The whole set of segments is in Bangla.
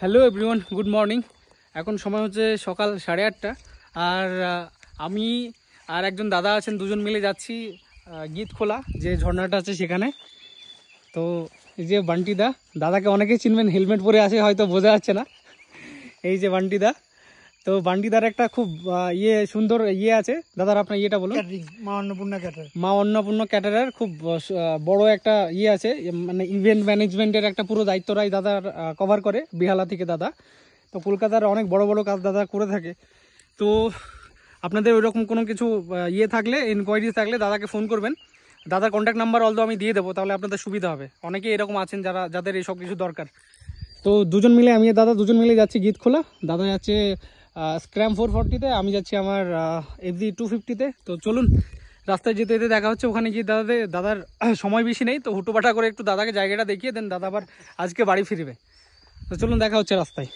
Hello everyone, good morning. এখন সময় হচ্ছে সকাল 8:30 আর আমি আর একজন দাদা আছেন, দুজন মিলে যাচ্ছি গীতখোলা যে ঝর্ণাটা আছে সেখানে। তো এই যে বান্টিদা, দাদাকে অনেকেই চিনবেন, হেলমেট পরে আছে, হয়তো বোঝা যাচ্ছে না। এই যে বান্টিদা। তো বান্টিদার একটা খুব সুন্দর আছে। দাদার আপনার ইয়েটা বলুন। মা অন্নপূর্ণা ক্যাটারার খুব বড় একটা আছে, মানে ইভেন্ট ম্যানেজমেন্টের একটা পুরো দায়িত্বটাই দাদার কভার করে বেহালা থেকে দাদা। তো কলকাতার অনেক বড় বড় কাজ দাদা করে থাকে। তো আপনাদের ওইরকম কোনো কিছু থাকলে, ইনকোয়ারি থাকলে দাদাকে ফোন করবেন। দাদার কন্ট্যাক্ট নাম্বার অলদো আমি দিয়ে দেবো, তাহলে আপনাদের সুবিধা হবে। অনেকেই এরকম আছেন যাদের এইসব কিছু দরকার। তো দুজন মিলে, আমি দাদা দুজন মিলে যাচ্ছি গীতখোলা। দাদা যাচ্ছে স্ক্র্যাম 440-তে, আমি যাচ্ছি আমার FZ 250-তে। তো চলুন, রাস্তায় যেতে যেতে দেখা হচ্ছে। ওখানে গিয়ে দাদার সময় বেশি নেই, তো হুটোপাটা করে একটু দাদাকে জায়গাটা দেখিয়ে দেন। দাদা আবার আজকে বাড়ি ফিরবে। তো চলুন, দেখা হচ্ছে রাস্তায়।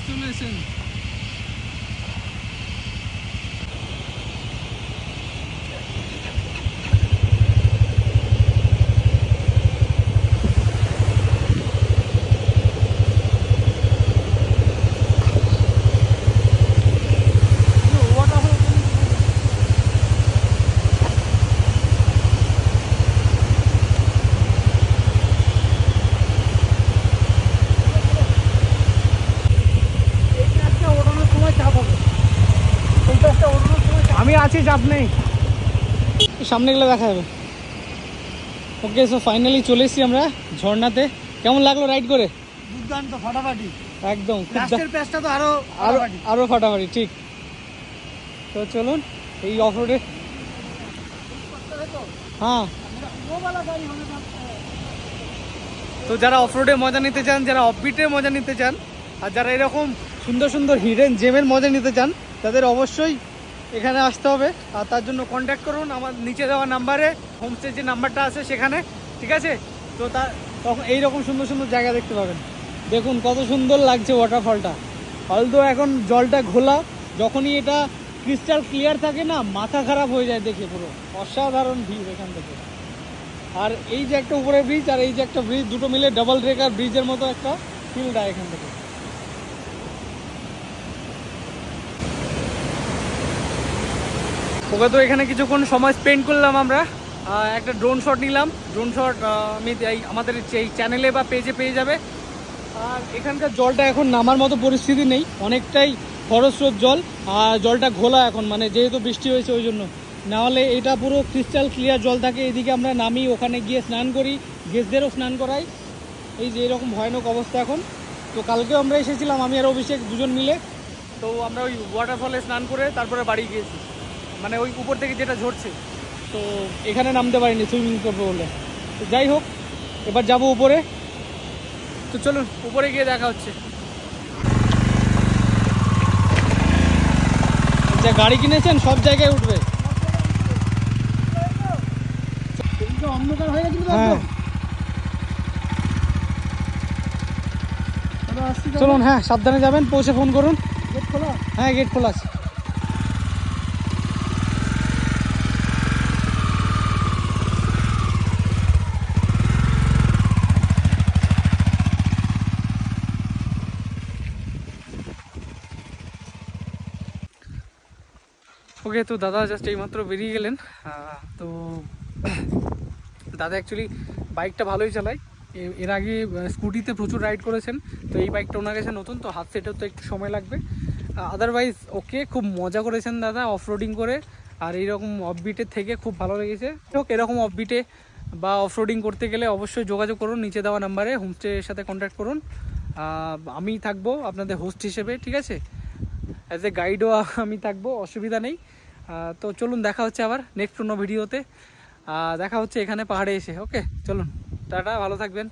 চলে এসেছেন। আছি, চাপ নেই, সামনে গেলে দেখা যাবে। ওকে, সো ফাইনালি চলে এসেছি আমরা ঝর্ণাতে। কেমন লাগলো রাইড করে? দুর্দান্ত, ফাটাফাটি একদম, লাস্টের প্যাচটা তো আরো ফাটাফাটি, ঠিক। তো চলুন এই অফ রোডে। হ্যাঁ, তো যারা অফ রোডে মজা নিতে চান, যারা অফবিটের মজা নিতে চান, আর যারা এরকম সুন্দর সুন্দর হিডেন জেমের মজা নিতে চান, তাদের অবশ্যই এখানে আসতে হবে। আর তার জন্য কন্ট্যাক্ট করুন আমার নিচে দেওয়া নাম্বারে, হোমস্টে যে নাম্বারটা আছে সেখানে, ঠিক আছে? তো তখন এইরকম সুন্দর সুন্দর জায়গা দেখতে পাবেন। দেখুন কত সুন্দর লাগছে ওয়াটারফলটা। অলদো এখন জলটা ঘোলা, যখনই এটা ক্রিস্টাল ক্লিয়ার থাকে না, মাথা খারাপ হয়ে যায় দেখে, পুরো অসাধারণ ভিউ এখান থেকে। আর এই যে একটা উপরে ব্রিজ আর এই যে একটা ব্রিজ, দুটো মিলে ডাবল ট্রেকার ব্রিজের মতো একটা ফিল দেয় এখান থেকে। ওকে, তো এখানে কিছুক্ষণ সময় স্পেন্ড করলাম আমরা, একটা ড্রোন শট নিলাম। ড্রোন শট আমি আমাদের এই চ্যানেলে বা পেজে পেয়ে যাবে। আর এখানকার জলটা এখন নামার মতো পরিস্থিতি নেই, অনেকটাই খরস্রোত জল, আর জলটা ঘোলা এখন, মানে যেহেতু বৃষ্টি হয়েছে ওই জন্য। নাহলে এটা পুরো ক্রিস্টাল ক্লিয়ার জল থাকে। এদিকে আমরা নামি, ওখানে গিয়ে স্নান করি, গেস্টদেরও স্নান করাই। এই যে এরকম ভয়ানক অবস্থা এখন। তো কালকেও আমরা এসেছিলাম, আমি আর অভিষেক দুজন মিলে। তো আমরা ওই ওয়াটারফলে স্নান করে তারপরে বাড়ি গিয়েছি, মানে ওই উপর থেকে যেটা ঝরছে। তো এখানে নামতে পারিনি সুইমিং করবো বলে। তো যাই হোক, এবার যাব উপরে। তো চলুন উপরে গিয়ে দেখা হচ্ছে। যা গাড়ি কিনেছেন সব জায়গায় উঠবে। অন্ধকার হয়ে গেছিল। হ্যাঁ, চলুন। হ্যাঁ, সাবধানে যাবেন, পৌঁছে ফোন করুন। গেট খোলা? হ্যাঁ, গেট খোলা আছে। ওকে, তো দাদা জাস্ট এইমাত্র বেরিয়ে গেলেন। তো দাদা অ্যাকচুয়ালি বাইকটা ভালোই চালায়, এর আগে স্কুটিতে প্রচুর রাইড করেছেন। তো এই বাইকটা ওনার কাছে নতুন, তো হাত সেটেও তো একটু সময় লাগবে। আদারওয়াইজ ওকে, খুব মজা করেছেন দাদা অফ রোডিং করে। আর এইরকম অফবিটের থেকে খুব ভালো লেগেছে। হোক, এরকম অফবিটে বা অফ রোডিং করতে গেলে অবশ্যই যোগাযোগ করুন নিচে দেওয়া নাম্বারে, হোমস্টের সাথে কন্ট্যাক্ট করুন। আমি থাকবো আপনাদের হোস্ট হিসেবে, ঠিক আছে? অ্যাজ এ গাইডও আমি থাকবো, অসুবিধা নেই। তো চলুন দেখা হচ্ছে আবার নেক্সট কোনো ভিডিওতে। দেখা হচ্ছে এখানে পাহাড়ে এসে। ওকে, চলুন, টাটা, ভালো থাকবেন।